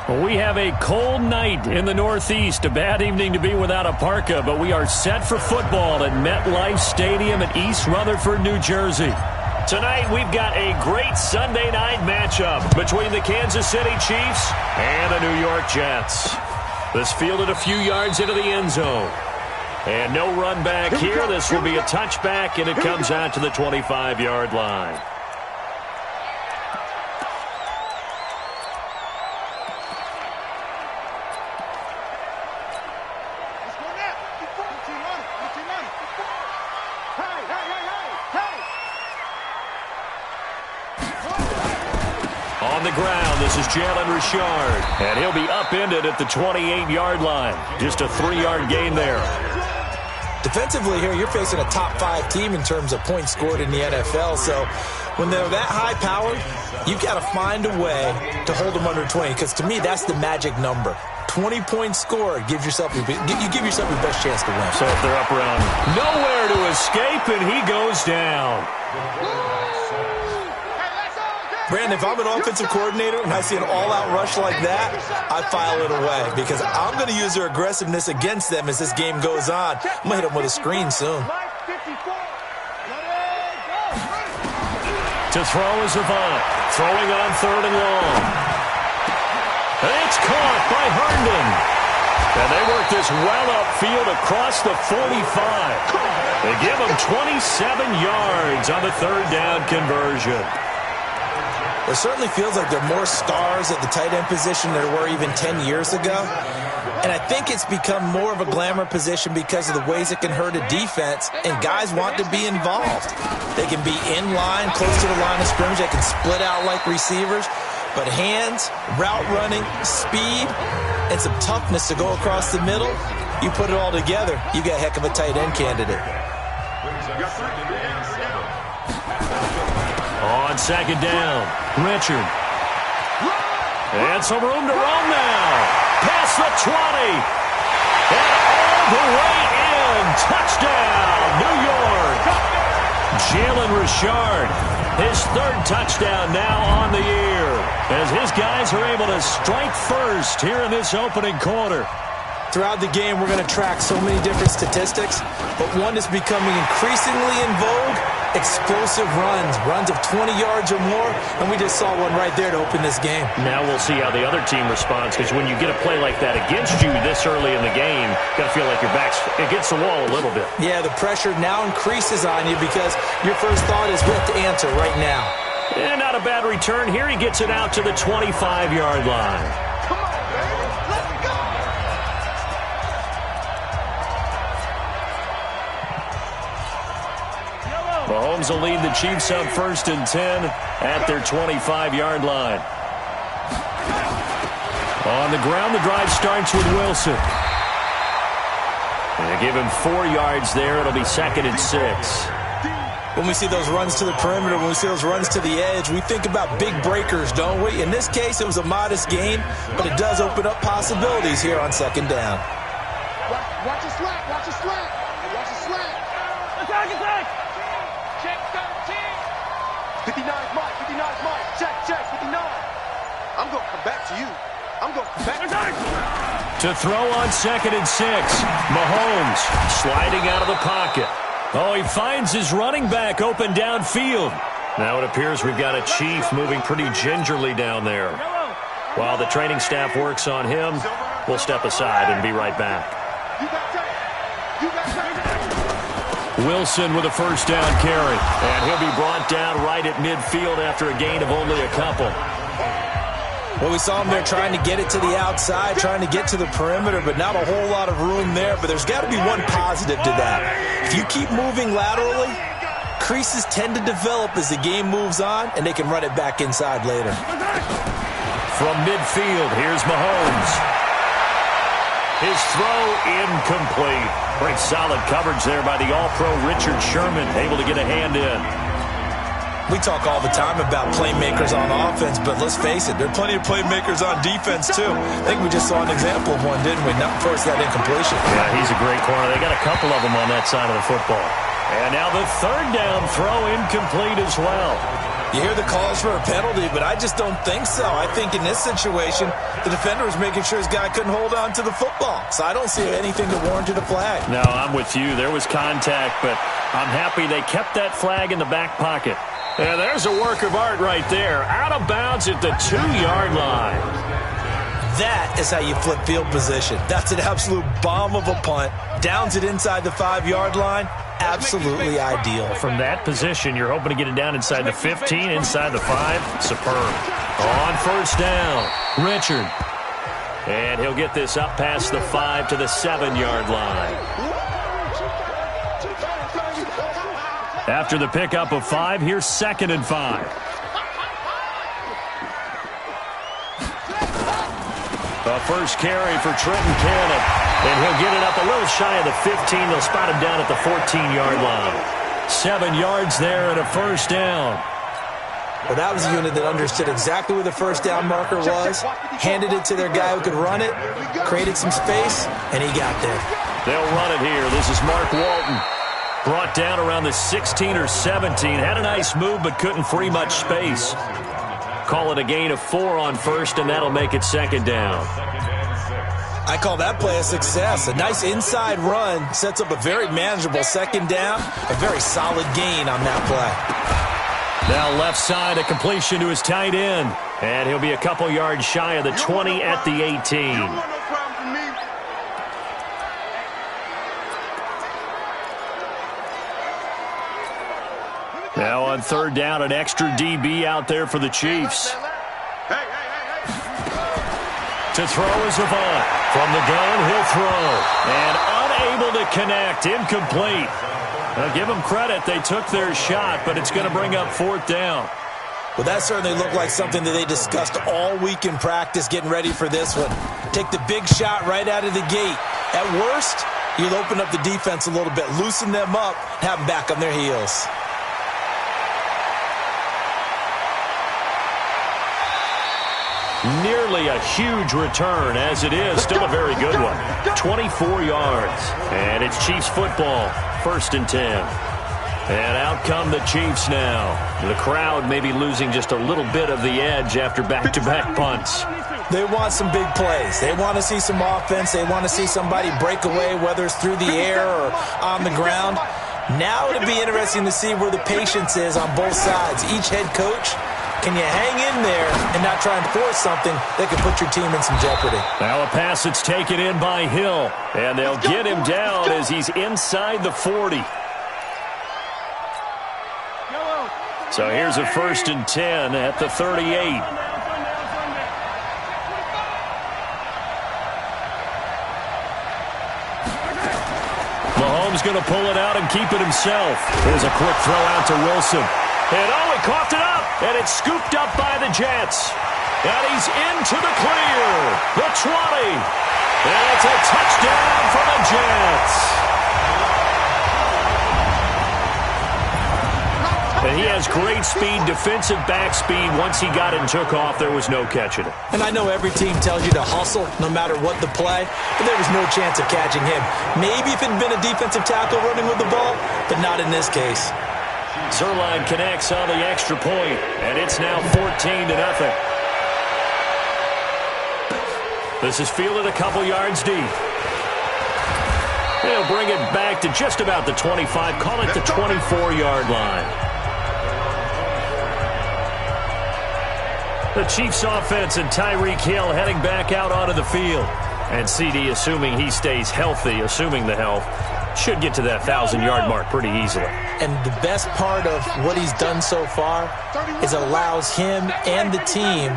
Well, we have a cold night in the Northeast. A bad evening to be without a parka, but we are set for football at MetLife Stadium in East Rutherford, New Jersey. Tonight, we've got a great Sunday night matchup between the Kansas City Chiefs and the New York Jets. This fielded a few yards into the end zone. And no run back here. This will be a touchback, and it comes out to the 25-yard line. On the ground, this is Jalen Richard, and he'll be upended at the 28-yard line. Just a 3-yard gain there. Defensively here, you're facing a top-5 team in terms of points scored in the NFL, so when they're that high-powered, you've got to find a way to hold them under 20, because to me, that's the magic number. 20 points scored, you give yourself your best chance to win. So if they're up around nowhere to escape, and he goes down. Brandon, if I'm an offensive coordinator and I see an all-out rush like that, I file it away because I'm going to use their aggressiveness against them as this game goes on. I'm going to hit them with a screen soon. To throw is Avant, throwing on 3rd and long. It's caught by Herndon. And they work this well upfield across the 45. They give him 27 yards on the 3rd down conversion. It certainly feels like there are more stars at the tight end position than there were even 10 years ago. And I think it's become more of a glamour position because of the ways it can hurt a defense, and guys want to be involved. They can be in line, close to the line of scrimmage. They can split out like receivers. But hands, route running, speed, and some toughness to go across the middle, you put it all together, you got a heck of a tight end candidate. On 2nd down, Richard. And some room to roam now. Past the 20. And all the way in. Touchdown, New York. Jalen Richard, his 3rd touchdown now on the year, as his guys are able to strike first here in this opening quarter. Throughout the game, we're going to track so many different statistics, but one is becoming increasingly in vogue: explosive runs of 20 yards or more, and we just saw one right there to open this game. Now we'll see how the other team responds, because when you get a play like that against you this early in the game, you got to feel like your back's against the wall a little bit. Yeah, the pressure now increases on you because your first thought is we have to answer right now. And not a bad return here. He gets it out to the 25-yard line. Mahomes will lead the Chiefs up 1st and 10 at their 25-yard line. On the ground, the drive starts with Wilson. And they give him 4 yards there. It'll be 2nd and 6. When we see those runs to the perimeter, when we see those runs to the edge, we think about big breakers, don't we? In this case, it was a modest gain, but it does open up possibilities here on 2nd down. Watch the slack, watch the slack. Watch the slack. Attack, attack. Check 13. 59's Mike, 59's Mike. Check, 59. I'm going to come back to you. I'm going to come back. To throw on 2nd and 6. Mahomes sliding out of the pocket. Oh, he finds his running back open downfield. Now it appears we've got a Chief moving pretty gingerly down there. While the training staff works on him, we'll step aside and be right back. Wilson with a 1st down carry. And he'll be brought down right at midfield after a gain of only a couple. Well, we saw him there trying to get it to the outside, trying to get to the perimeter, but not a whole lot of room there. But there's got to be one positive to that. If you keep moving laterally, creases tend to develop as the game moves on, and they can run it back inside later. From midfield, here's Mahomes. His throw incomplete. Great solid coverage there by the All-Pro Richard Sherman, able to get a hand in. We talk all the time about playmakers on offense, but let's face it, there are plenty of playmakers on defense, too. I think we just saw an example of one, didn't we? Not force that incompletion. Yeah, he's a great corner. They got a couple of them on that side of the football. And now the 3rd down throw incomplete as well. You hear the calls for a penalty, but I just don't think so. I think in this situation, the defender was making sure his guy couldn't hold on to the football. So I don't see anything that warranted a flag. No, I'm with you. There was contact, but I'm happy they kept that flag in the back pocket. And there's a work of art right there. Out of bounds at the 2-yard line. That is how you flip field position. That's an absolute bomb of a punt. Downs it inside the 5-yard line. Absolutely ideal. From that position, you're hoping to get it down inside the 15, inside the 5. Superb. On first down, Richard. And he'll get this up past the 5 to the 7-yard line. After the pickup of 5, here's 2nd and 5. The first carry for Trenton Canale. And he'll get it up a little shy of the 15. They'll spot him down at the 14-yard line. 7 yards there and a first down. Well, that was a unit that understood exactly where the first down marker was, handed it to their guy who could run it, created some space, and he got there. They'll run it here. This is Mark Walton. Brought down around the 16 or 17. Had a nice move, but couldn't free much space. Call it a gain of 4 on first, and that'll make it 2nd down. I call that play a success. A nice inside run sets up a very manageable 2nd down. A very solid gain on that play. Now left side, a completion to his tight end. And he'll be a couple yards shy of the 20 at the 18. Now on 3rd down, an extra DB out there for the Chiefs. To throw is Avant. From the gun, he'll throw. And unable to connect. Incomplete. Now give them credit. They took their shot, but it's going to bring up 4th down. Well, that certainly looked like something that they discussed all week in practice getting ready for this one. Take the big shot right out of the gate. At worst, you'll open up the defense a little bit, loosen them up, have them back on their heels. Nearly a huge return, as it is. Still a very good one. 24 yards. And it's Chiefs football. 1st and 10. And out come the Chiefs now. The crowd may be losing just a little bit of the edge after back-to-back punts. They want some big plays. They want to see some offense. They want to see somebody break away, whether it's through the air or on the ground. Now it'll be interesting to see where the patience is on both sides. Each head coach, can you hang in there and not try and force something that could put your team in some jeopardy? Now a pass that's taken in by Hill. And they'll get him down as he's inside the 40. So here's a 1st and 10 at the 38. Mahomes going to pull it out and keep it himself. There's a quick throw out to Wilson. And oh, he coughed it up. And it's scooped up by the Jets. And he's into the clear. The 20. And it's a touchdown for the Jets. And he has great speed, defensive back speed. Once he got it and took off, there was no catching it. And I know every team tells you to hustle no matter what the play, but there was no chance of catching him. Maybe if it had been a defensive tackle running with the ball, but not in this case. Zerline connects on the extra point, and it's now 14-0. This is fielded a couple yards deep. They'll bring it back to just about the 25, call it the 24-yard line. The Chiefs offense and Tyreek Hill heading back out onto the field. And CD, assuming he stays healthy, assuming the health, should get to that 1,000-yard mark pretty easily. And the best part of what he's done so far is allows him and the team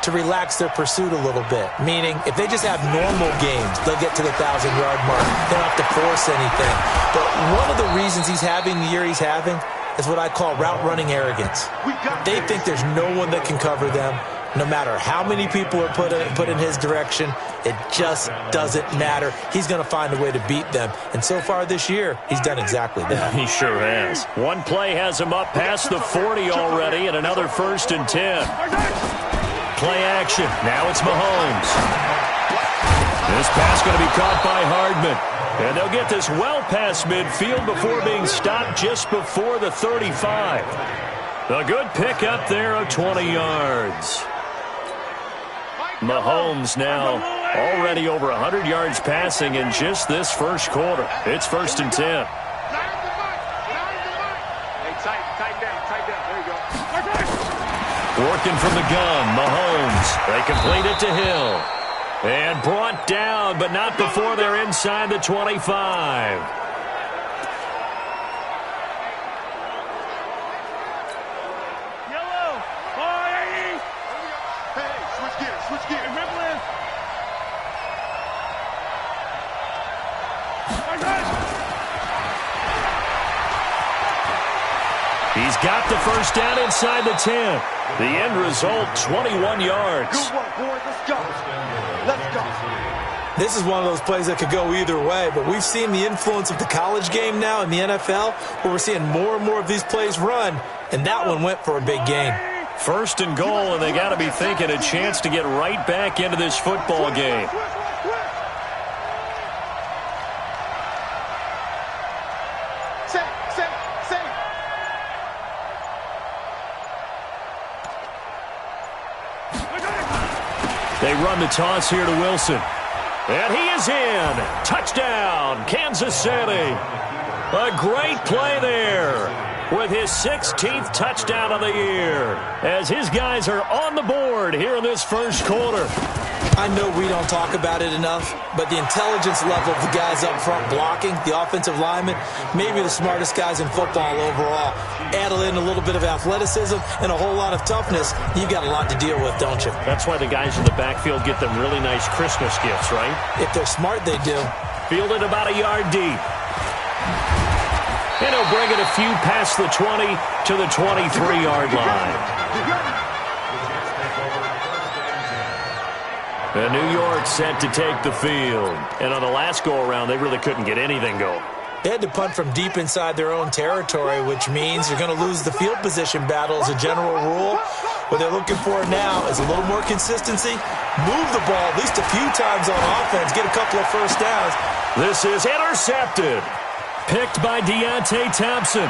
to relax their pursuit a little bit. Meaning, if they just have normal games, they'll get to the 1,000-yard mark. They don't have to force anything. But one of the reasons he's having the year he's having is what I call route running arrogance. They think there's no one that can cover them. No matter how many people are put in his direction, it just doesn't matter. He's going to find a way to beat them. And so far this year, he's done exactly that. He sure has. One play has him up past the 40 already, and another 1st and 10. Play action. Now it's Mahomes. This pass going to be caught by Hardman. And they'll get this well past midfield before being stopped just before the 35. A good pickup there of 20 yards. Mahomes now already over 100 yards passing in just this first quarter. It's 1st and 10. Working from the gun, Mahomes. They complete it to Hill. And brought down, but not before they're inside the 25. He's got the first down inside the 10. The end result, 21 yards. Good work, boys. Let's go. Let's go. This is one of those plays that could go either way, but we've seen the influence of the college game now in the NFL, where we're seeing more and more of these plays run, and that one went for a big gain. 1st and goal, and they got to be thinking a chance to get right back into this football game. They run the toss here to Wilson. And he is in. Touchdown, Kansas City. A great play there with his 16th touchdown of the year as his guys are on the board here in this first quarter. I know we don't talk about it enough, but the intelligence level of the guys up front blocking, the offensive linemen, maybe the smartest guys in football overall. Add in a little bit of athleticism and a whole lot of toughness, you've got a lot to deal with, don't you? That's why the guys in the backfield get them really nice Christmas gifts, right? If they're smart, they do. Fielded about a yard deep. And he'll bring it a few past the 20 to the 23-yard line. And New York set to take the field. And on the last go-around, they really couldn't get anything going. They had to punt from deep inside their own territory, which means you're going to lose the field position battle as a general rule. What they're looking for now is a little more consistency, move the ball at least a few times on offense, get a couple of first downs. This is intercepted. Picked by Deontay Thompson.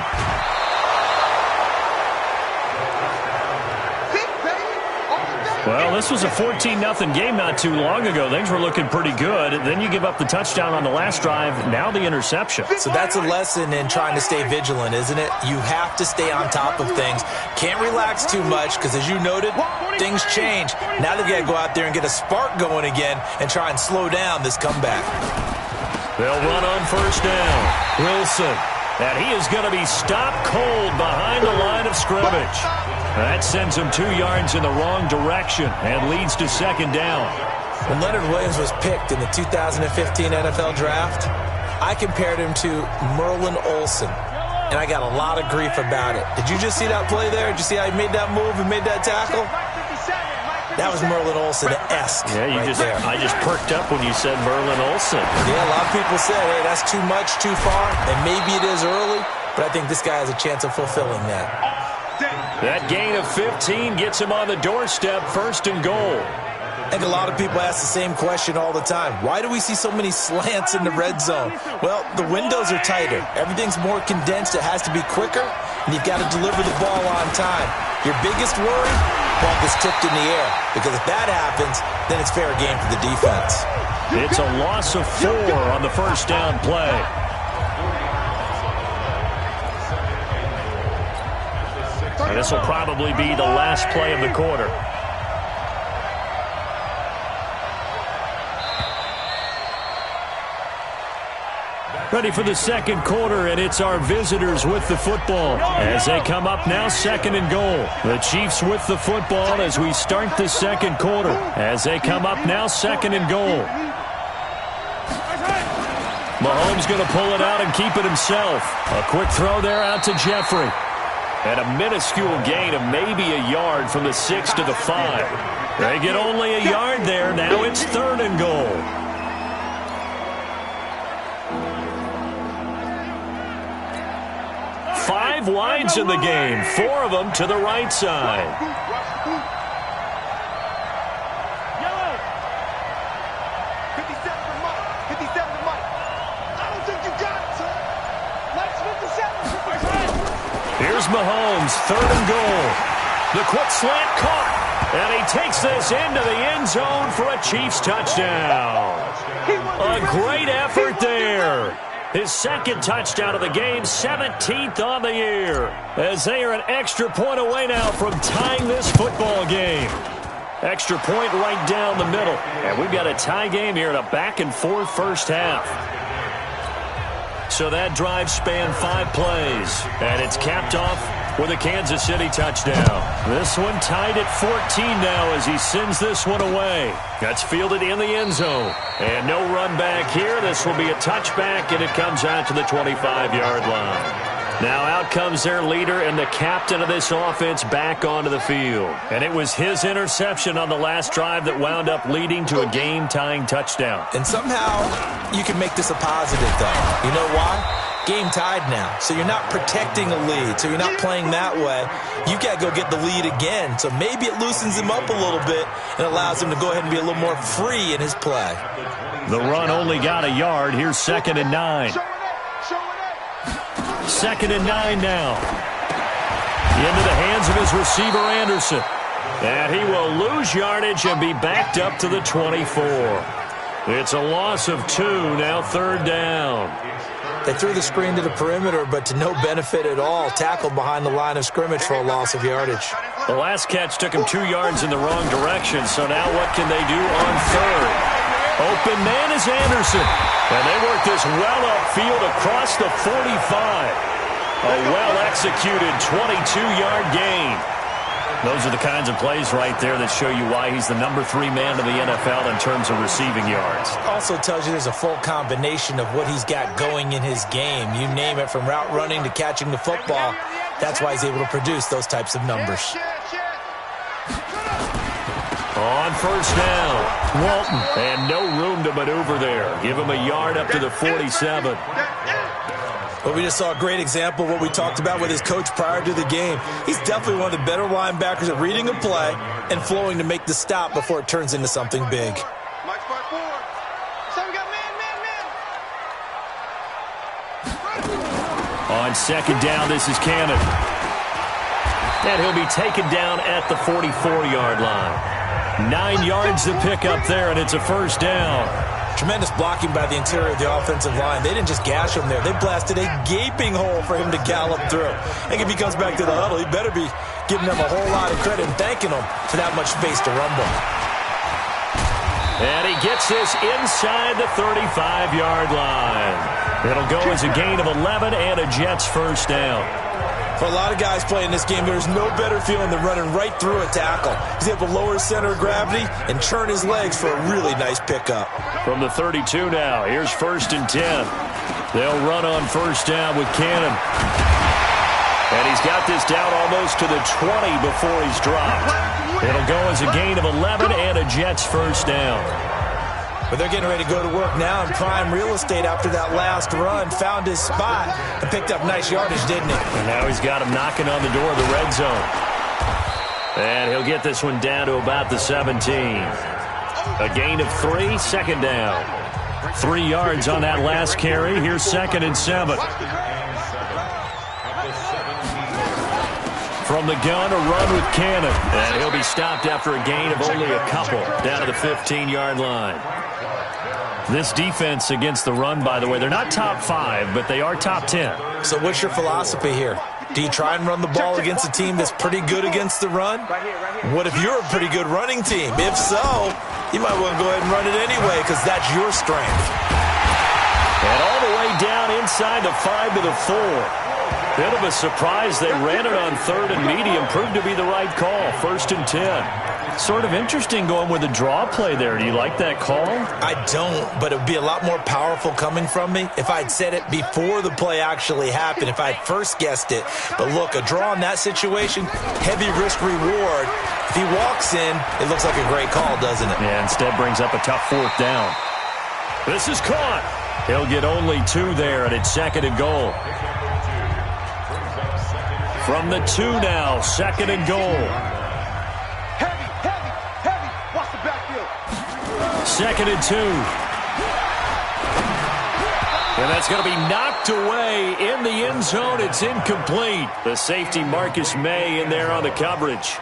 Well, this was a 14-0 game not too long ago. Things were looking pretty good. Then you give up the touchdown on the last drive. Now the interception. So that's a lesson in trying to stay vigilant, isn't it? You have to stay on top of things. Can't relax too much because, as you noted, things change. Now they've got to go out there and get a spark going again and try and slow down this comeback. They'll run on first down. Wilson. And he is going to be stopped cold behind the line of scrimmage. That sends him 2 yards in the wrong direction and leads to second down. When Leonard Williams was picked in the 2015 NFL Draft, I compared him to Merlin Olsen, and I got a lot of grief about it. Did you just see that play there? Did you see how he made that move and made that tackle? That was Merlin Olsen-esque. Yeah, I just perked up when you said Merlin Olsen. Yeah, a lot of people said, hey, that's too much, too far, and maybe it is early, but I think this guy has a chance of fulfilling that. That gain of 15 gets him on the doorstep, 1st and goal. I think a lot of people ask the same question all the time. Why do we see so many slants in the red zone? Well, the windows are tighter. Everything's more condensed. It has to be quicker, and you've got to deliver the ball on time. Your biggest worry? Ball gets tipped in the air, because if that happens, then it's fair game for the defense. It's a loss of 4 on the first down play. And this will probably be the last play of the quarter. Ready for the second quarter, and it's our visitors with the football as they come up now 2nd and goal. The Chiefs with the football as we start the second quarter. As they come up now 2nd and goal. Mahomes going to pull it out and keep it himself. A quick throw there out to Jeffrey. And a minuscule gain of maybe a yard from the 6 to the 5. They get only a yard there. Now it's 3rd and goal. Five wides in the game, 4 of them to the right side. Yellow. 57 for Mike. 57 for Mike. I don't think you got it, sir. Let's 57. Here's Mahomes, 3rd and goal. The quick slant caught. And he takes this into the end zone for a Chiefs touchdown. A great effort there. His 2nd touchdown of the game, 17th on the year. As they are an extra point away now from tying this football game. Extra point right down the middle. And we've got a tie game here in a back-and-forth first half. So that drive spanned 5 plays. And it's capped off with a Kansas City touchdown. This one tied at 14 now as he sends this one away. That's fielded in the end zone. And no run back here. This will be a touchback, and it comes out to the 25-yard line. Now out comes their leader and the captain of this offense back onto the field. And it was his interception on the last drive that wound up leading to a game-tying touchdown. And somehow you can make this a positive, though. You know why? Game tied now, so you're not protecting a lead, so you're not playing that way. You've got to go get the lead again, so maybe it loosens him up a little bit and allows him to go ahead and be a little more free in his play. The run only got a yard. Here's 2nd and 9. 2nd and 9 now. Into the hands of his receiver, Anderson. And he will lose yardage and be backed up to the 24. It's a loss of 2, now 3rd down. They threw the screen to the perimeter, but to no benefit at all. Tackled behind the line of scrimmage for a loss of yardage. The last catch took him 2 yards in the wrong direction, so now what can they do on 3rd? Open man is Anderson. And they work this well upfield across the 45. A well-executed 22-yard gain. Those are the kinds of plays right there that show you why he's the number 3 man in the NFL in terms of receiving yards. Also tells you there's a full combination of what he's got going in his game. You name it, from route running to catching the football. That's why he's able to produce those types of numbers. On 1st down, Walton. And no room to maneuver there. Give him a yard up to the 47. But we just saw a great example of what we talked about with his coach prior to the game. He's definitely one of the better linebackers at reading a play and flowing to make the stop before it turns into something big. On 2nd down, this is Canale. And he'll be taken down at the 44-yard line. 9 yards to pick up there, and it's a 1st down. Tremendous blocking by the interior of the offensive line. They didn't just gash him there. They blasted a gaping hole for him to gallop through. I think if he comes back to the huddle, he better be giving them a whole lot of credit and thanking them for that much space to rumble. And he gets this inside the 35-yard line. It'll go as a gain of 11 and a Jets 1st down. For a lot of guys playing this game, there's no better feeling than running right through a tackle. He's able to lower his center of gravity and churn his legs for a really nice pickup. From the 32 now, here's 1st and 10. They'll run on 1st down with Cannon. And he's got this down almost to the 20 before he's dropped. It'll go as a gain of 11 and a Jets 1st down. But they're getting ready to go to work now in prime real estate after that last run. Found his spot and picked up nice yardage, didn't he? And now he's got him knocking on the door of the red zone. And he'll get this one down to about the 17. A gain of 3, 2nd down. 3 yards on that last carry. Here's 2nd and 7. From the gun, a run with Cannon. And he'll be stopped after a gain of only a couple down to the 15-yard line. This defense against the run, by the way, they're not top 5, but they are top 10. So what's your philosophy here? Do you try and run the ball against a team that's pretty good against the run? What if you're a pretty good running team? If so, you might want to go ahead and run it anyway because that's your strength. And all the way down inside the 5 to the 4. Bit of a surprise. They ran it on 3rd and medium. Proved to be the right call. 1st and 10. Sort of interesting going with a draw play there. Do you like that call? I don't, but it would be a lot more powerful coming from me if I'd said it before the play actually happened, if I'd first guessed it. But look, a draw in that situation, heavy risk reward. If he walks in, it looks like a great call, doesn't it? Yeah, instead brings up a tough 4th down. This is caught. He'll get only 2 there, and it's 2nd and goal. From the 2 now, 2nd and goal. Heavy. Watch the backfield. 2nd and 2. And that's going to be knocked away in the end zone. It's incomplete. The safety Marcus May in there on the coverage.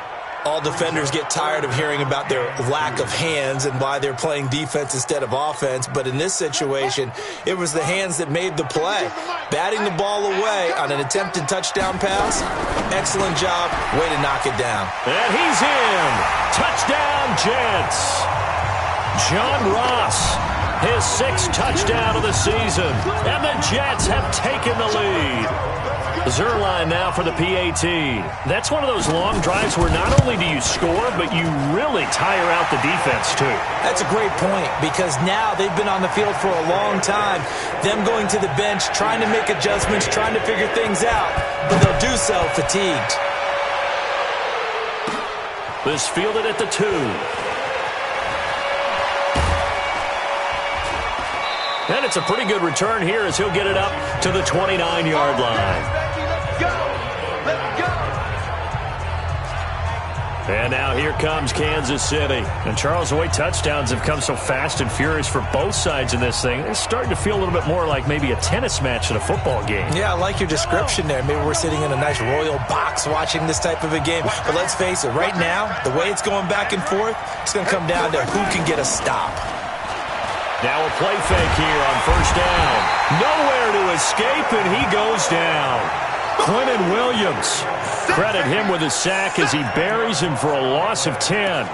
All defenders get tired of hearing about their lack of hands and why they're playing defense instead of offense. But in this situation, it was the hands that made the play. Batting the ball away on an attempted touchdown pass. Excellent job. Way to knock it down. And he's in. Touchdown, Jets. John Ross, his 6th touchdown of the season. And the Jets have taken the lead. Zerline now for the PAT. That's one of those long drives where not only do you score, but you really tire out the defense, too. That's a great point, because now they've been on the field for a long time. Them going to the bench, trying to make adjustments, trying to figure things out, but they'll do so fatigued. This fielded at the 2. And it's a pretty good return here as he'll get it up to the 29-yard line. And now here comes Kansas City. And Charles, the way touchdowns have come so fast and furious for both sides in this thing, it's starting to feel a little bit more like maybe a tennis match in a football game. Yeah, I like your description there. Maybe we're sitting in a nice royal box watching this type of a game. But let's face it, right now, the way it's going back and forth, it's going to come down to who can get a stop. Now a play fake here on first down. Nowhere to escape, and he goes down. Quentin Williams. Credit him with a sack as he buries him for a loss of 10.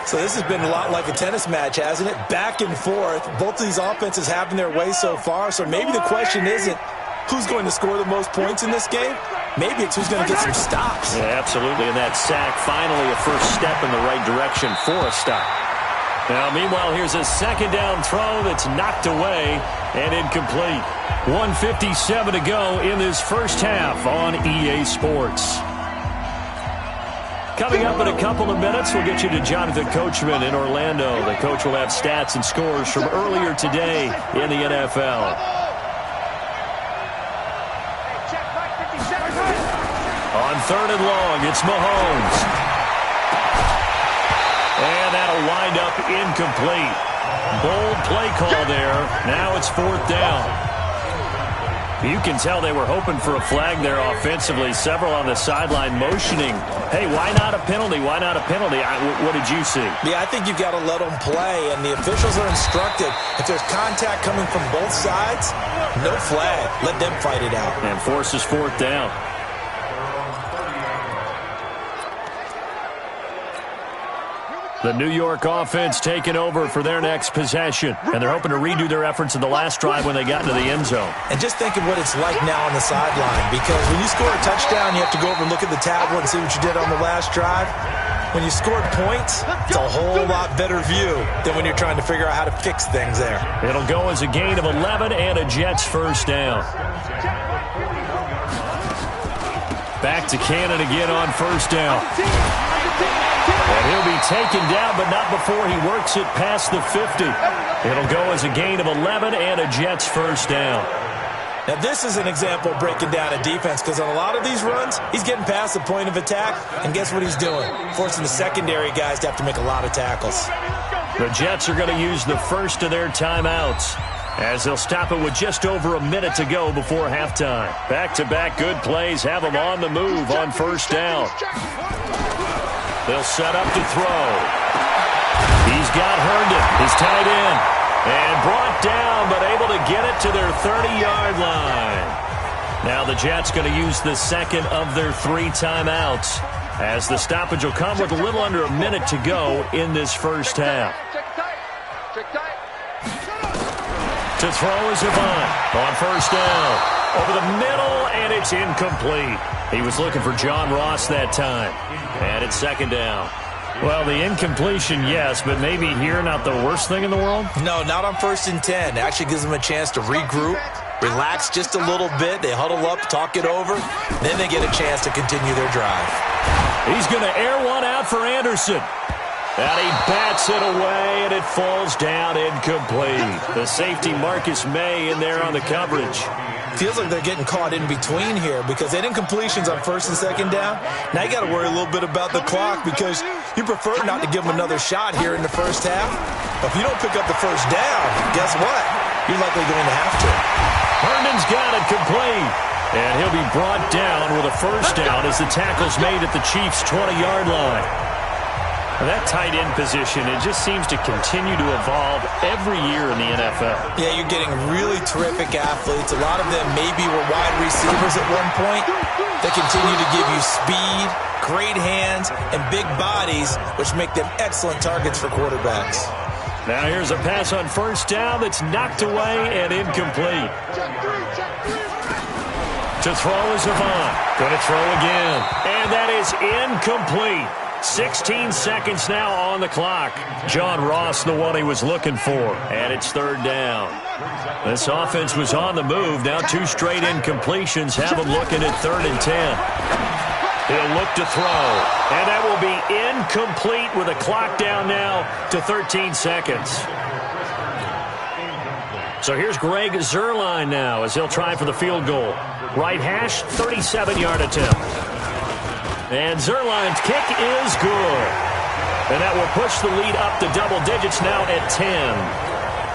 So this has been a lot like a tennis match, hasn't it? Back and forth. Both of these offenses having their way so far. So maybe the question isn't who's going to score the most points in this game. Maybe it's who's going to get some stops. Yeah, absolutely. And that sack, finally a first step in the right direction for a stop. Now, meanwhile, here's a second down throw that's knocked away and incomplete. 1:57 to go in this first half on EA Sports. Coming up in a couple of minutes, we'll get you to Jonathan Coachman in Orlando. The coach will have stats and scores from earlier today in the NFL. On 3rd and long, it's Mahomes. And that'll wind up incomplete. Bold play call there. Now it's 4th down. You can tell they were hoping for a flag there offensively. Several on the sideline motioning, hey, why not a penalty? Why not a penalty? What did you see? Yeah, I think you've got to let them play, and the officials are instructed. If there's contact coming from both sides, no flag. Let them fight it out. And forces 4th down. The New York offense taking over for their next possession. And they're hoping to redo their efforts in the last drive when they got into the end zone. And just think of what it's like now on the sideline. Because when you score a touchdown, you have to go over and look at the tablet and see what you did on the last drive. When you scored points, it's a whole lot better view than when you're trying to figure out how to fix things there. It'll go as a gain of 11 and a Jets first down. Back to Cannon again on first down. And he'll be taken down, but not before he works it past the 50. It'll go as a gain of 11 and a Jets first down. Now, this is an example of breaking down a defense, because on a lot of these runs, he's getting past the point of attack, and guess what he's doing? Forcing the secondary guys to have to make a lot of tackles. The Jets are going to use the first of their timeouts, as they'll stop it with just over a minute to go before halftime. Back-to-back good plays have them on the move on first down. They'll set up to throw. He's got Herndon, his tight end, and brought down, but able to get it to their 30-yard line. Now the Jets going to use the second of their 3 timeouts, as the stoppage will come with a little under a minute to go in this first half. To throw is Avant on first down. Over the middle, and it's incomplete. He was looking for John Ross that time. And it's second down. Well, the incompletion, yes, but maybe here not the worst thing in the world? No, not on 1st and 10. It actually gives them a chance to regroup, relax just a little bit. They huddle up, talk it over. Then they get a chance to continue their drive. He's going to air one out for Anderson. And he bats it away, and it falls down incomplete. The safety, Marcus May, in there on the coverage. Feels like they're getting caught in between here, because they had incompletions on 1st and 2nd down. Now you got to worry a little bit about the clock, because you prefer not to give them another shot here in the first half. But if you don't pick up the first down, guess what? You're likely going to have to. Herndon's got it complete. And he'll be brought down with a first down as the tackle's made at the Chiefs' 20-yard line. That tight end position, it just seems to continue to evolve every year in the NFL. Yeah, you're getting really terrific athletes. A lot of them maybe were wide receivers at one point. They continue to give you speed, great hands, and big bodies, which make them excellent targets for quarterbacks. Now here's a pass on first down that's knocked away and incomplete. To throw is Avant. Going to throw again. And that is incomplete. 16 seconds now on the clock. John Ross, the one he was looking for. And it's third down. This offense was on the move. Now 2 straight incompletions have them looking at 3rd and 10. He'll look to throw. And that will be incomplete with a clock down now to 13 seconds. So here's Greg Zuerlein now as he'll try for the field goal. Right hash, 37-yard attempt. And Zuerlein's kick is good. And that will push the lead up to double digits now at 10.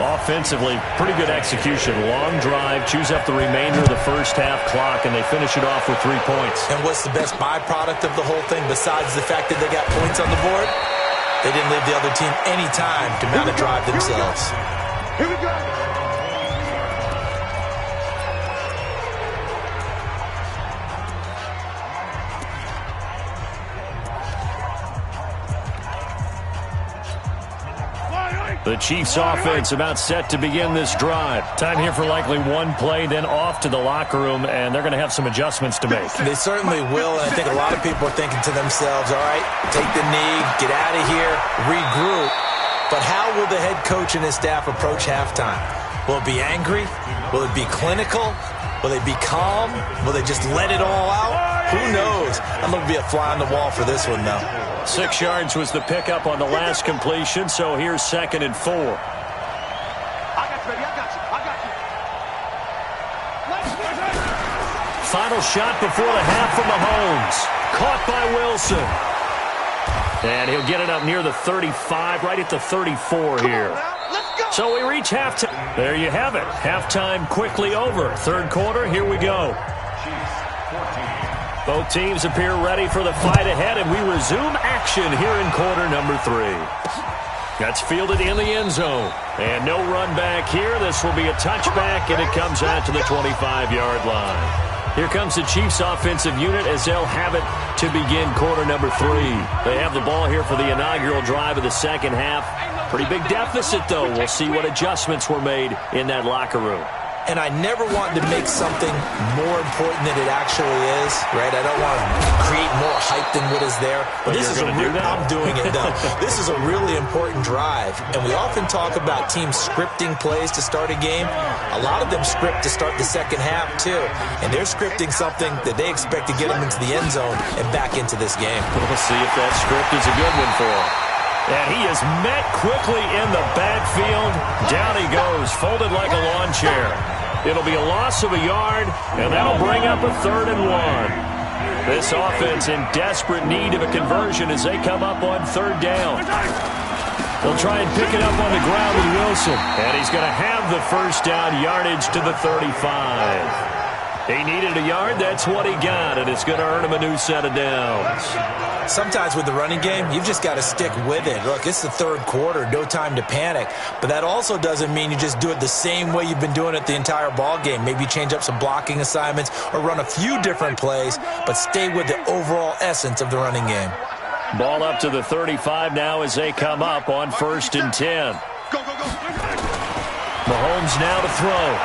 Offensively, pretty good execution. Long drive, chews up the remainder of the first half clock, and they finish it off with 3 points. And what's the best byproduct of the whole thing besides the fact that they got points on the board? They didn't leave the other team any time to mount a drive themselves. Here we go. The Chiefs offense about set to begin this drive. Time here for likely one play, then off to the locker room, and they're going to have some adjustments to make. They certainly will, and I think a lot of people are thinking to themselves, all right, take the knee, get out of here, regroup. But how will the head coach and his staff approach halftime? Will it be angry? Will it be clinical? Will they be calm? Will they just let it all out? Who knows? I'm going to be a fly on the wall for this one, though. 6 yards was the pickup on the last completion, so here's 2nd and 4. I got you, baby. I got you. Final shot before the half from Mahomes. Caught by Wilson. And he'll get it up near the 35, right at the 34 here. So we reach halftime. There you have it. Halftime quickly over. Third quarter, here we go. Both teams appear ready for the fight ahead, and we resume action here in quarter number 3. That's fielded in the end zone. And no run back here. This will be a touchback, and it comes out to the 25-yard line. Here comes the Chiefs offensive unit as they'll have it to begin quarter number 3. They have the ball here for the inaugural drive of the second half. Pretty big deficit, though. We'll see what adjustments were made in that locker room. And I never want to make something more important than it actually is, right? I don't want to create more hype than what is there. But this is I'm doing it, though. This is a really important drive. And we often talk about teams scripting plays to start a game. A lot of them script to start the second half, too. And they're scripting something that they expect to get them into the end zone and back into this game. We'll see if that script is a good one for them. And he is met quickly in the backfield. Down he goes, folded like a lawn chair. It'll be a loss of a yard, and that'll bring up a 3rd and 1. This offense in desperate need of a conversion as they come up on 3rd down. They'll try and pick it up on the ground with Wilson. And he's going to have the first down yardage to the 35. He needed a yard. That's what he got, and it's going to earn him a new set of downs. Sometimes with the running game, you've just got to stick with it. Look, it's the third quarter, no time to panic. But that also doesn't mean you just do it the same way you've been doing it the entire ball game. Maybe change up some blocking assignments or run a few different plays, but stay with the overall essence of the running game. Ball up to the 35 now as they come up on 1st and 10. Mahomes now to throw.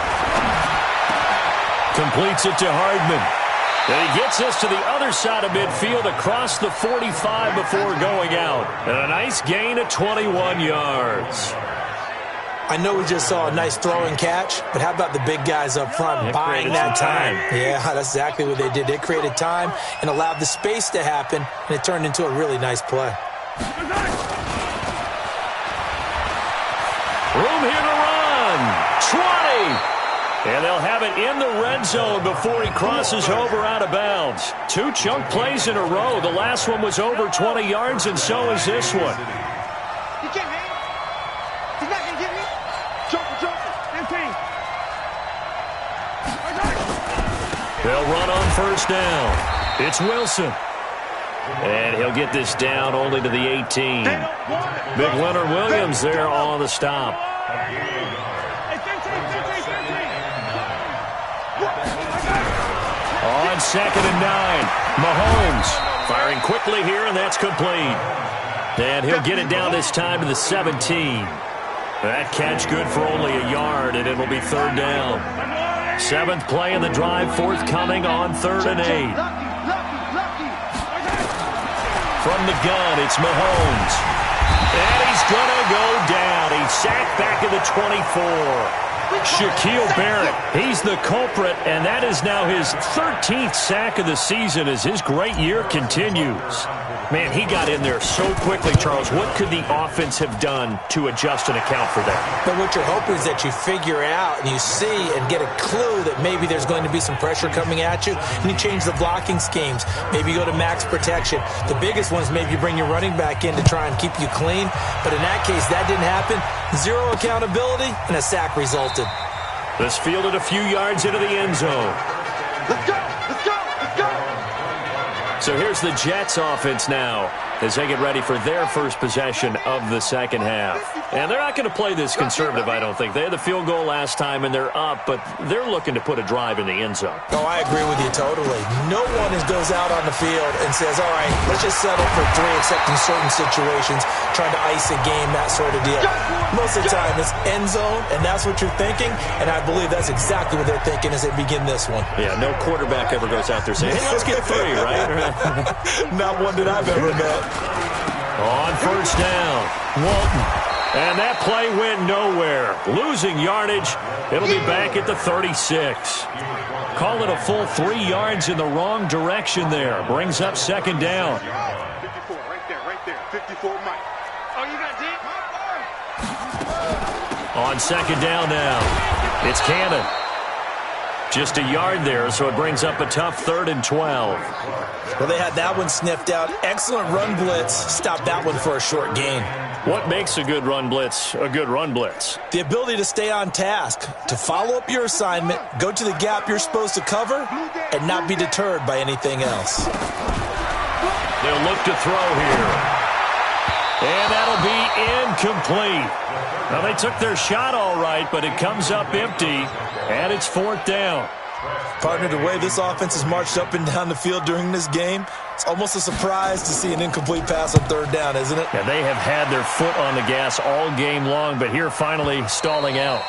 Completes it to Hardman. And he gets us to the other side of midfield across the 45 before going out. And a nice gain of 21 yards. I know we just saw a nice throw and catch, but how about the big guys up front buying that time? Yeah, that's exactly what they did. They created time and allowed the space to happen, and it turned into a really nice play. Room here to run. 20. And they'll have it in the red zone before he crosses over out of bounds. 2 chunk plays in a row. The last one was over 20 yards, and so is this one. He can't hit. He's not going to get me. Joker, 15. They'll run on first down. It's Wilson. And he'll get this down only to the 18. Big Leonard Williams there on the stop. On 2nd and 9, Mahomes firing quickly here, and that's complete. And he'll get it down this time to the 17. That catch good for only a yard, and it'll be 3rd down. 7th play in the drive, forthcoming on 3rd and 8. From the gun, it's Mahomes. And he's going to go down. He's sacked back at the 24. Shaquille Barrett, he's the culprit, and that is now his 13th sack of the season as his great year continues. Man, he got in there so quickly, Charles. What could the offense have done to adjust and account for that? But what you're hoping is that you figure out and you see and get a clue that maybe there's going to be some pressure coming at you, and you change the blocking schemes. Maybe you go to max protection. The biggest one is maybe you bring your running back in to try and keep you clean. But in that case, that didn't happen. 0 accountability, and a sack resulted. This fielded a few yards into the end zone. Let's go! Let's go! Let's go! So here's the Jets offense now as they get ready for their first possession of the second half. And they're not going to play this conservative, I don't think. They had the field goal last time, and they're up, but they're looking to put a drive in the end zone. Oh, I agree with you totally. No one goes out on the field and says, all right, let's just settle for 3, except in certain situations, trying to ice a game, that sort of deal. Most of the time, it's end zone, and that's what you're thinking, and I believe that's exactly what they're thinking as they begin this one. Yeah, no quarterback ever goes out there saying, hey, let's get 3, right? Not one that I've ever met. On first down, Walton. And that play went nowhere. Losing yardage. It'll be back at the 36. Call it a full 3 yards in the wrong direction there. Brings up 2nd down. 54, right there. 54, Mike. Oh, you got deep? On 2nd down now, it's Canale. Just a yard there, so it brings up a tough 3rd and 12. Well, they had that one sniffed out. Excellent run blitz. Stopped that one for a short gain. What makes a good run blitz a good run blitz? The ability to stay on task, to follow up your assignment, go to the gap you're supposed to cover, and not be deterred by anything else. They'll look to throw here. And that'll be incomplete. Now, they took their shot all right, but it comes up empty, and it's 4th down. Partner, the way this offense has marched up and down the field during this game, it's almost a surprise to see an incomplete pass on 3rd down, isn't it? Yeah, they have had their foot on the gas all game long, but here finally stalling out.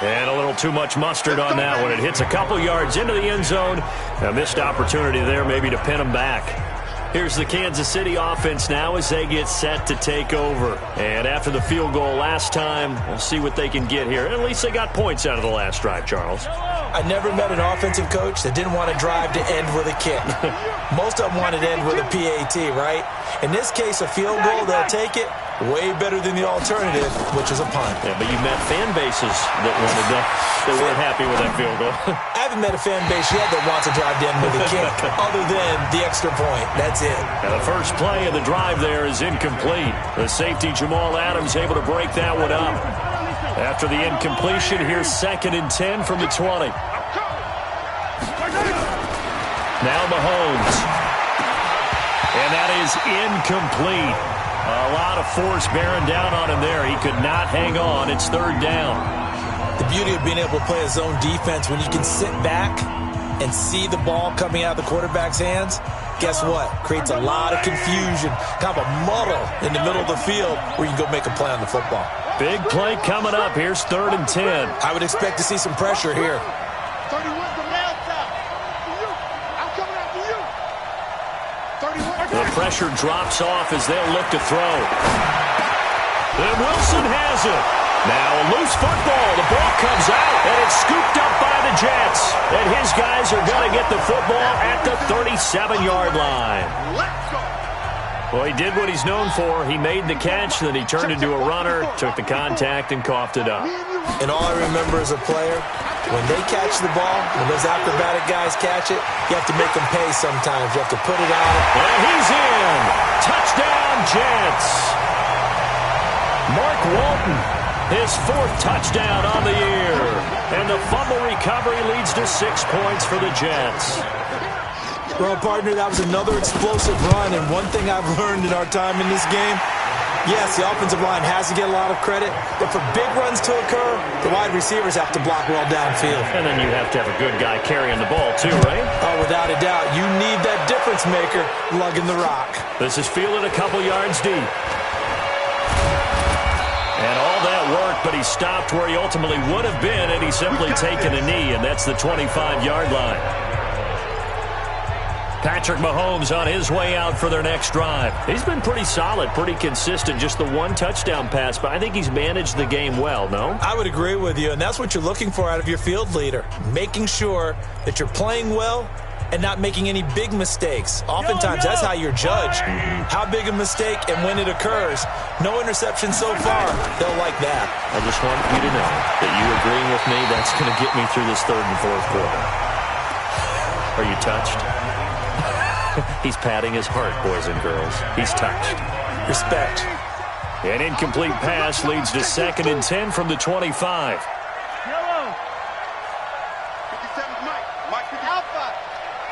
And a little too much mustard on that one. It hits a couple yards into the end zone. A missed opportunity there maybe to pin them back. Here's the Kansas City offense now as they get set to take over. And after the field goal last time, we'll see what they can get here. At least they got points out of the last drive, Charles. I never met an offensive coach that didn't want to drive to end with a kick. Most of them wanted to end with a PAT, right? In this case, a field goal, they'll take it. Way better than the alternative, which is a punt. Yeah, but you've met fan bases that wanted that weren't happy with that field goal. I haven't met a fan base yet that wants to drive to end with a kick, other than the extra point. That's it. Now the first play of the drive there is incomplete. The safety, Jamal Adams, able to break that one up. After the incompletion, here's 2nd and 10 from the 20. Now Mahomes. And that is incomplete. A lot of force bearing down on him there. He could not hang on. It's 3rd down. The beauty of being able to play a zone defense when you can sit back and see the ball coming out of the quarterback's hands, guess what? Creates a lot of confusion, kind of a muddle in the middle of the field where you can go make a play on the football. Big play coming up. Here's 3rd and 10. I would expect to see some pressure here. 31's the mail tap. For you. I'm coming after you. 31. The pressure drops off as they'll look to throw. And Wilson has it. Now a loose football. The ball comes out, and it's scooped up by the Jets. And his guys are going to get the football at the 37-yard line. Let's go. Well, he did what he's known for. He made the catch, then he turned into a runner, took the contact, and coughed it up. And all I remember as a player, when they catch the ball, when those acrobatic guys catch it, you have to make them pay sometimes. You have to put it on. And he's in. Touchdown, Jets. Mark Walton His 4th touchdown on the year. And the fumble recovery leads to 6 points for the Jets. Well, partner, that was another explosive run, and one thing I've learned in our time in this game, yes, the offensive line has to get a lot of credit, but for big runs to occur, the wide receivers have to block well downfield. And then you have to have a good guy carrying the ball too, right? Oh, without a doubt. You need that difference maker lugging the rock. This is fielded a couple yards deep. And all that work, but he stopped where he ultimately would have been had he simply taken a knee, and that's the 25-yard line. Patrick Mahomes on his way out for their next drive. He's been pretty solid, pretty consistent, just the 1 touchdown pass, but I think he's managed the game well, no? I would agree with you, and that's what you're looking for out of your field leader, making sure that you're playing well and not making any big mistakes. Oftentimes, that's how you're judged. How big a mistake and when it occurs. No interception so far. They'll like that. I just want you to know that you agreeing with me, that's going to get me through this 3rd and 4th quarter. Are you touched? He's patting his heart, boys and girls. He's touched. Respect. An incomplete pass leads to 2nd and 10 from the 25. Yellow. 57, Mike. Mike, 50. Alpha.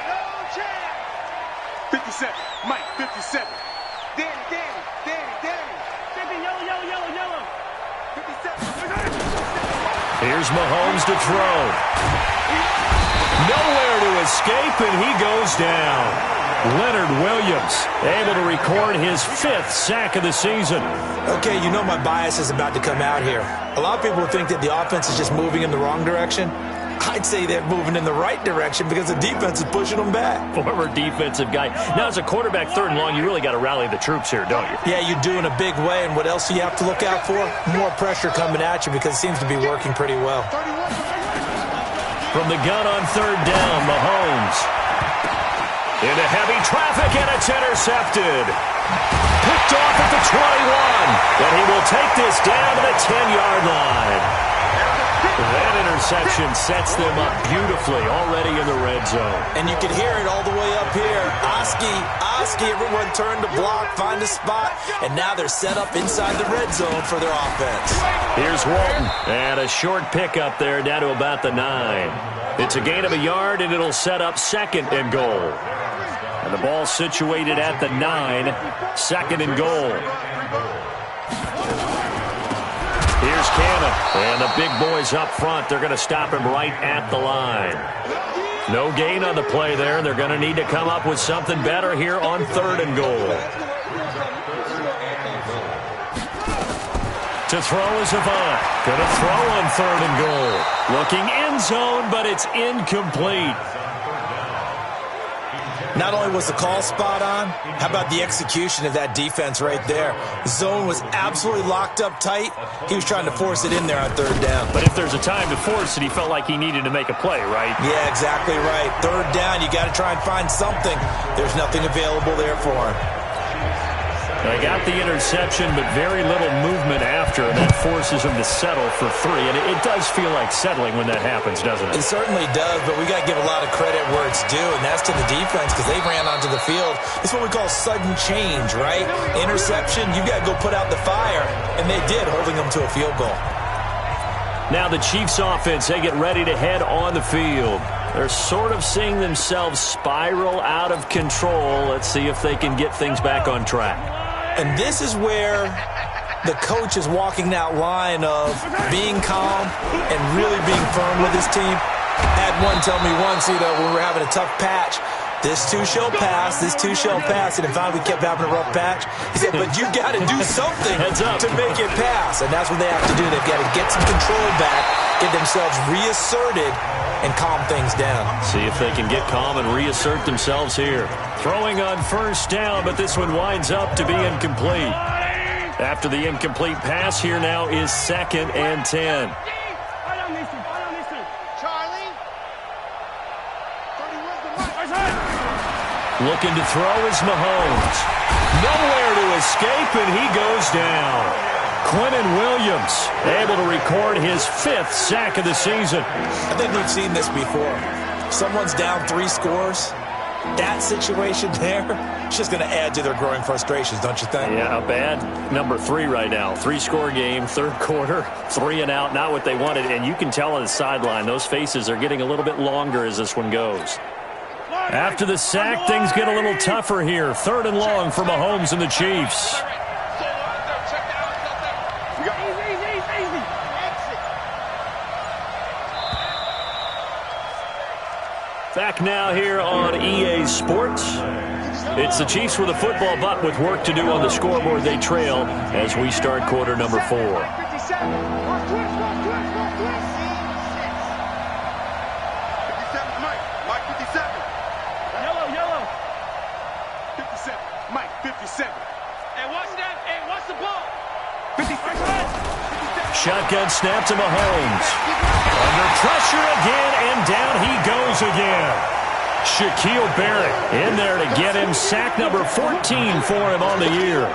No chance. 57. Mike, 57. Danny. 50, yellow. 57. Here's Mahomes to throw. Nowhere to escape, and he goes down. Leonard Williams able to record his 5th sack of the season. Okay, you know my bias is about to come out here. A lot of people think that the offense is just moving in the wrong direction. I'd say they're moving in the right direction because the defense is pushing them back. Former defensive guy. Now, as a quarterback 3rd and long, you really got to rally the troops here, don't you? Yeah, you do in a big way, and what else do you have to look out for? More pressure coming at you because it seems to be working pretty well. From the gun on 3rd down, Mahomes. Into heavy traffic, and it's intercepted. Picked off at the 21. And he will take this down to the 10-yard line. That interception sets them up beautifully already in the red zone. And you can hear it all the way up here. Oski, everyone turned to block, find a spot, and now they're set up inside the red zone for their offense. Here's Walton, and a short pickup there down to about the 9. It's a gain of a yard, and it'll set up 2nd and goal. And the ball situated at the 9, 2nd and goal. Here's Canale, and the big boys up front. They're going to stop him right at the line. No gain on the play there. They're going to need to come up with something better here on 3rd and goal. To throw is Avant. Going to throw on 3rd and goal. Looking end zone, but it's incomplete. Not only was the call spot on, how about the execution of that defense right there? The zone was absolutely locked up tight. He was trying to force it in there on 3rd down. But if there's a time to force it, he felt like he needed to make a play, right? Yeah, exactly right. 3rd down, you got to try and find something. There's nothing available there for him. They got the interception, but very little movement after, and that forces him to settle for 3. And it does feel like settling when that happens, doesn't it? It certainly does, but we got to give a lot of credit where it's due, and that's to the defense because they ran onto the field. It's what we call sudden change, right? Interception, you got to go put out the fire, and they did, holding them to a field goal. Now the Chiefs offense, they get ready to head on the field. They're sort of seeing themselves spiral out of control. Let's see if they can get things back on track. And this is where the coach is walking that line of being calm and really being firm with his team. Had one tell me once, when we were having a tough patch, this too shall pass, this too shall pass. And finally we kept having a rough patch. He said, but you got to do something to make it pass. And that's what they have to do. They've got to get some control back, get themselves reasserted, and calm things down. See if they can get calm and reassert themselves here. Throwing on 1st down, but this one winds up to be incomplete. After the incomplete pass, here now is 2nd and 10. Looking to throw is Mahomes. Nowhere to escape, and he goes down. Quinnen Williams able to record his 5th sack of the season. I think we've seen this before. Someone's down 3 scores, that situation there, it's just going to add to their growing frustrations, don't you think? Yeah, a bad number 3 right now. 3-score game, third quarter, 3 and out, not what they wanted. And you can tell on the sideline, those faces are getting a little bit longer as this one goes. After the sack, things get a little tougher here. 3rd and long for Mahomes and the Chiefs. Back now here on EA Sports. It's the Chiefs with a football, but with work to do on the scoreboard, they trail as we start quarter number 4. Mike, 57. Hey, watch that. Hey, watch the ball. Shotgun snap to Mahomes. Under pressure again, and down he goes again. Shaquille Barrett in there to get him. Sack number 14 for him on the year.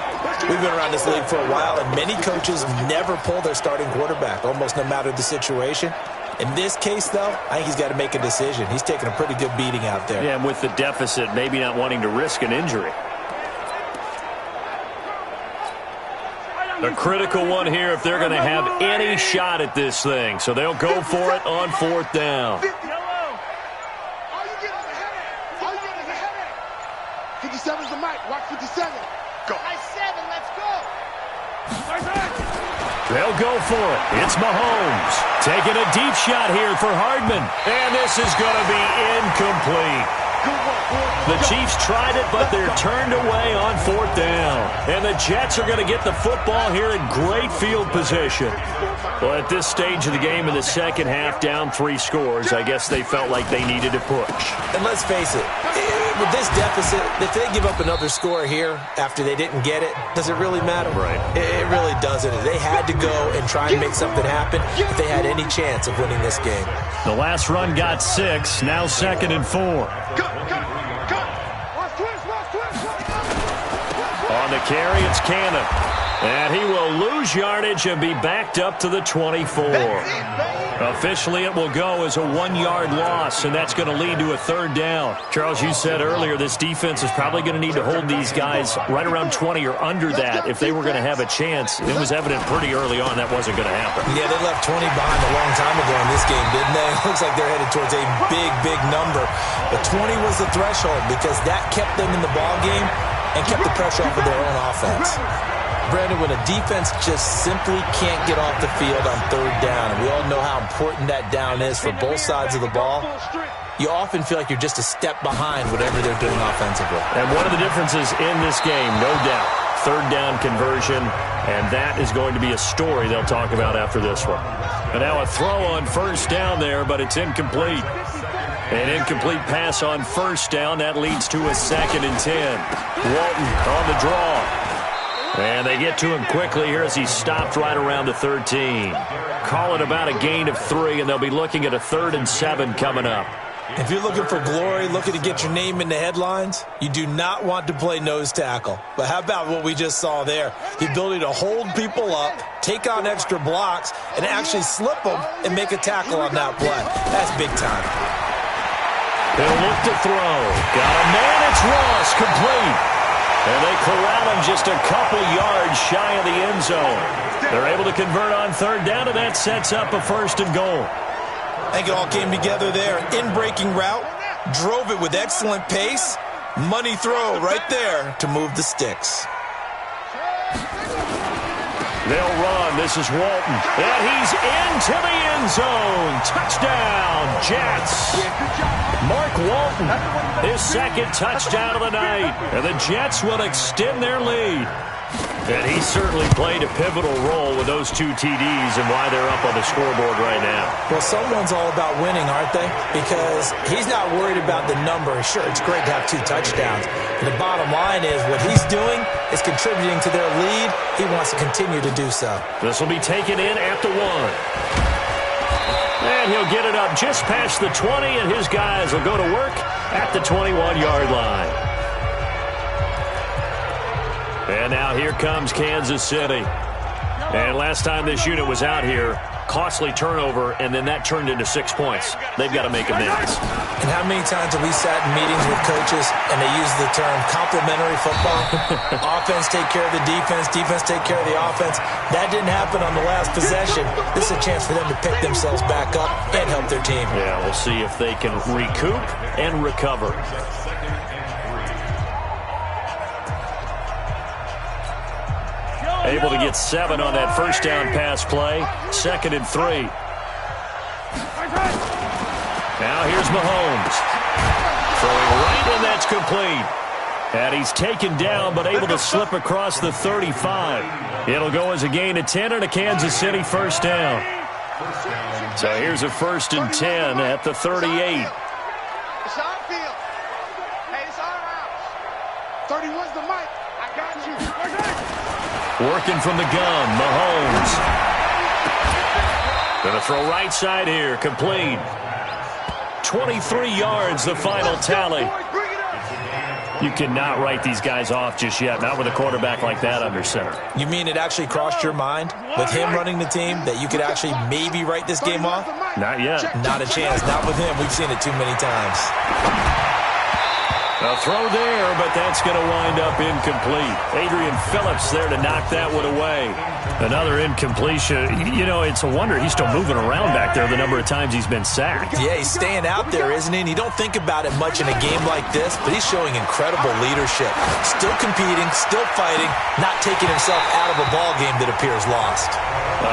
We've been around this league for a while, and many coaches never pull their starting quarterback, almost no matter the situation. In this case, though, I think he's got to make a decision. He's taking a pretty good beating out there. Yeah, and with the deficit, maybe not wanting to risk an injury. A critical one here if they're going to have any shot at this thing. So they'll go for it on 4th down. 57's the mic. Watch 57. Go. Nice 7. Let's go. They'll go for it. It's Mahomes. Taking a deep shot here for Hardman. And this is going to be incomplete. The Chiefs tried it, but they're turned away on 4th down. And the Jets are going to get the football here in great field position. Well, at this stage of the game in the second half, down 3 scores, I guess they felt like they needed to push. And let's face it, with this deficit, if they give up another score here after they didn't get it, does it really matter? Right. It really doesn't. They had to go and try and make something happen if they had any chance of winning this game. The last run got 6, now 2nd and 4. On the carry, it's Canale. And he will lose yardage and be backed up to the 24. Officially, it will go as a 1-yard loss, and that's going to lead to a 3rd down. Charles, you said earlier this defense is probably going to need to hold these guys right around 20 or under that if they were going to have a chance. It was evident pretty early on that wasn't going to happen. Yeah, they left 20 behind a long time ago in this game, didn't they? It looks like they're headed towards a big, big number. But 20 was the threshold because that kept them in the ball game and kept the pressure off of their own offense. Brandon, when a defense just simply can't get off the field on 3rd down, and we all know how important that down is for both sides of the ball, you often feel like you're just a step behind whatever they're doing offensively. And one of the differences in this game, no doubt, 3rd down conversion, and that is going to be a story they'll talk about after this one. And now a throw on 1st down there, but it's incomplete. An incomplete pass on 1st down. That leads to a 2nd and 10. Walton on the draw. And they get to him quickly here as he stopped right around the 13. Call it about a gain of 3, and they'll be looking at a 3rd and 7 coming up. If you're looking for glory, looking to get your name in the headlines, you do not want to play nose tackle. But how about what we just saw there? The ability to hold people up, take on extra blocks, and actually slip them and make a tackle on that play. That's big time. They'll look to throw. Got a man. It's Ross, complete. And they corral him just a couple yards shy of the end zone. They're able to convert on 3rd down, and that sets up a 1st and goal. I think it all came together there. In-breaking route, drove it with excellent pace. Money throw right there to move the sticks. They'll run. This is Walton. And he's into the end zone. Touchdown, Jets. Mark Walton, his 2nd touchdown of the night. And the Jets will extend their lead. And he certainly played a pivotal role with those 2 TDs and why they're up on the scoreboard right now. Well, someone's all about winning, aren't they? Because he's not worried about the number. Sure, it's great to have 2 touchdowns. But the bottom line is what he's doing is contributing to their lead. He wants to continue to do so. This will be taken in at the 1. And he'll get it up just past the 20, and his guys will go to work at the 21-yard line. And now here comes Kansas City. And last time this unit was out here, costly turnover, and then that turned into 6 points. They've got to make amends. And how many times have we sat in meetings with coaches and they use the term complementary football? Offense take care of the defense, defense take care of the offense. That didn't happen on the last possession. This is a chance for them to pick themselves back up and help their team. Yeah, we'll see if they can recoup and recover. Able to get 7 on that first down pass play. 2nd and 3. Now here's Mahomes. Throwing right, and that's complete. And he's taken down, but able to slip across the 35. It'll go as a gain of 10 and a Kansas City first down. So here's a 1st and 10 at the 38. It's our field. Hey, it's our house. 31's the mic. I got you. Working from the gun, Mahomes. Gonna throw right side here, complete. 23 yards, the final tally. You cannot write these guys off just yet, not with a quarterback like that under center. You mean it actually crossed your mind with him running the team that you could actually maybe write this game off? Not yet. Not a chance. Not with him. We've seen it too many times. A throw there, but that's going to wind up incomplete. Adrian Phillips there to knock that one away. Another incompletion. You know, it's a wonder he's still moving around back there the number of times he's been sacked. Yeah, he's staying out there, isn't he? And you don't think about it much in a game like this, but he's showing incredible leadership. Still competing, still fighting, not taking himself out of a ball game that appears lost.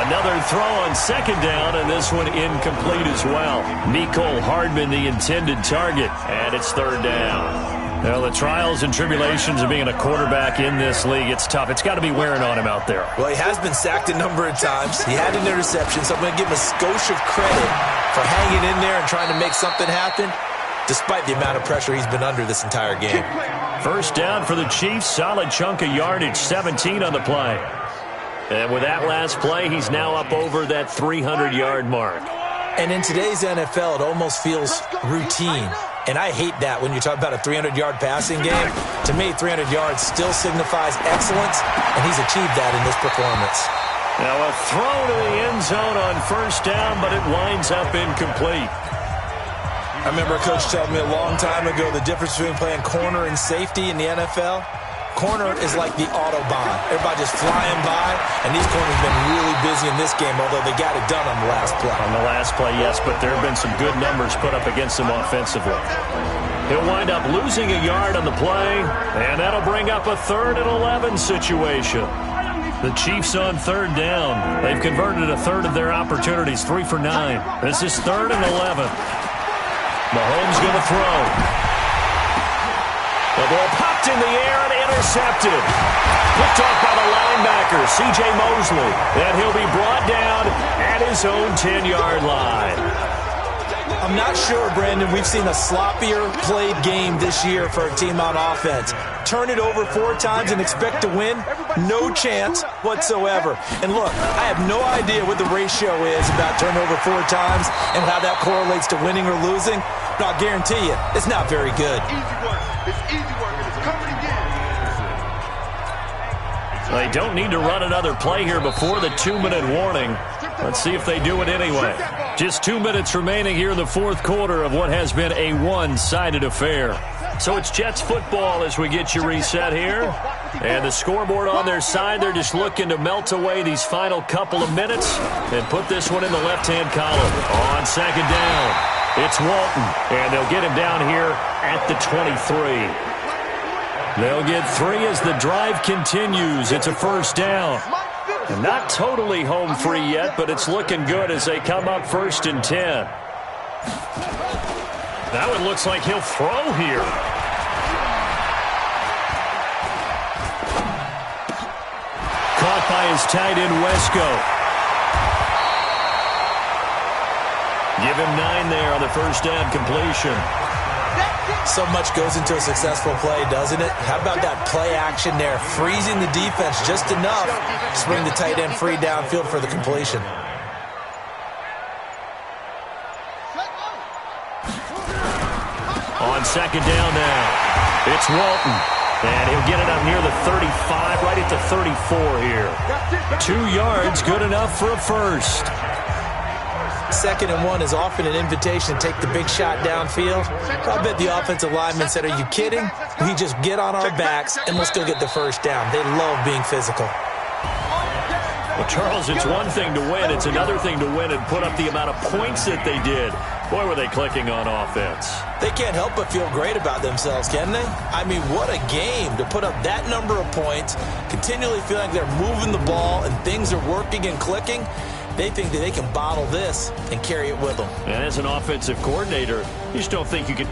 Another throw on 2nd down, and this one incomplete as well. Mecole Hardman, the intended target, and it's 3rd down. Well, the trials and tribulations of being a quarterback in this league, it's tough. It's got to be wearing on him out there. Well, he has been sacked a number of times. He had an interception, so I'm going to give him a skosh of credit for hanging in there and trying to make something happen, despite the amount of pressure he's been under this entire game. First down for the Chiefs. Solid chunk of yardage, 17 on the play. And with that last play, he's now up over that 300-yard mark. And in today's NFL, it almost feels routine. And I hate that when you talk about a 300-yard passing game. To me, 300 yards still signifies excellence, and he's achieved that in this performance. Now a throw to the end zone on first down, but it winds up incomplete. I remember a coach telling me a long time ago the difference between playing corner and safety in the NFL. Corner is like the Autobahn. Everybody just flying by, and these corners have been really busy in this game, although they got it done on the last play. On the last play, yes, but there have been some good numbers put up against them offensively. He'll wind up losing a yard on the play, and that'll bring up a 3rd and 11 situation. The Chiefs on 3rd down. They've converted a third of their opportunities, 3 for 9. This is 3rd and 11. Mahomes going to throw. The ball popped in the air and intercepted. Picked off by the linebacker, C.J. Mosley. And he'll be brought down at his own 10-yard line. I'm not sure, Brandon, we've seen a sloppier played game this year for a team on offense. Turn it over 4 times and expect to win? No chance whatsoever. And look, I have no idea what the ratio is about turnover 4 times and how that correlates to winning or losing. But I'll guarantee you, it's not very good. Easy work. It's easy work. It's coming again. They don't need to run another play here before the 2-minute warning. Let's see if they do it anyway. Just 2 minutes remaining here in the 4th quarter of what has been a one-sided affair. So it's Jets football as we get you reset here. And the scoreboard on their side, they're just looking to melt away these final couple of minutes and put this one in the left-hand column. On 2nd down, it's Walton, and they'll get him down here at the 23. They'll get 3 as the drive continues. It's a first down. And not totally home free yet, but it's looking good as they come up 1st and 10. That one looks like he'll throw here. Caught by his tight end, Wesco. Give him 9 there on the first down completion. So much goes into a successful play, doesn't it? How about that play action there? Freezing the defense just enough to bring the tight end free downfield for the completion. On 2nd down now, it's Walton. And he'll get it up near the 35, right at the 34 here. 2 yards, good enough for a first. 2nd and 1 is often an invitation to take the big shot downfield. I bet the offensive lineman said, are you kidding? We just get on our backs and let's go get the first down. They love being physical. Well, Charles, it's one thing to win. It's another thing to win and put up the amount of points that they did. Boy, were they clicking on offense. They can't help but feel great about themselves, can they? I mean, what a game to put up that number of points, continually feel like they're moving the ball and things are working and clicking. They think that they can bottle this and carry it with them. And as an offensive coordinator, you just don't think you can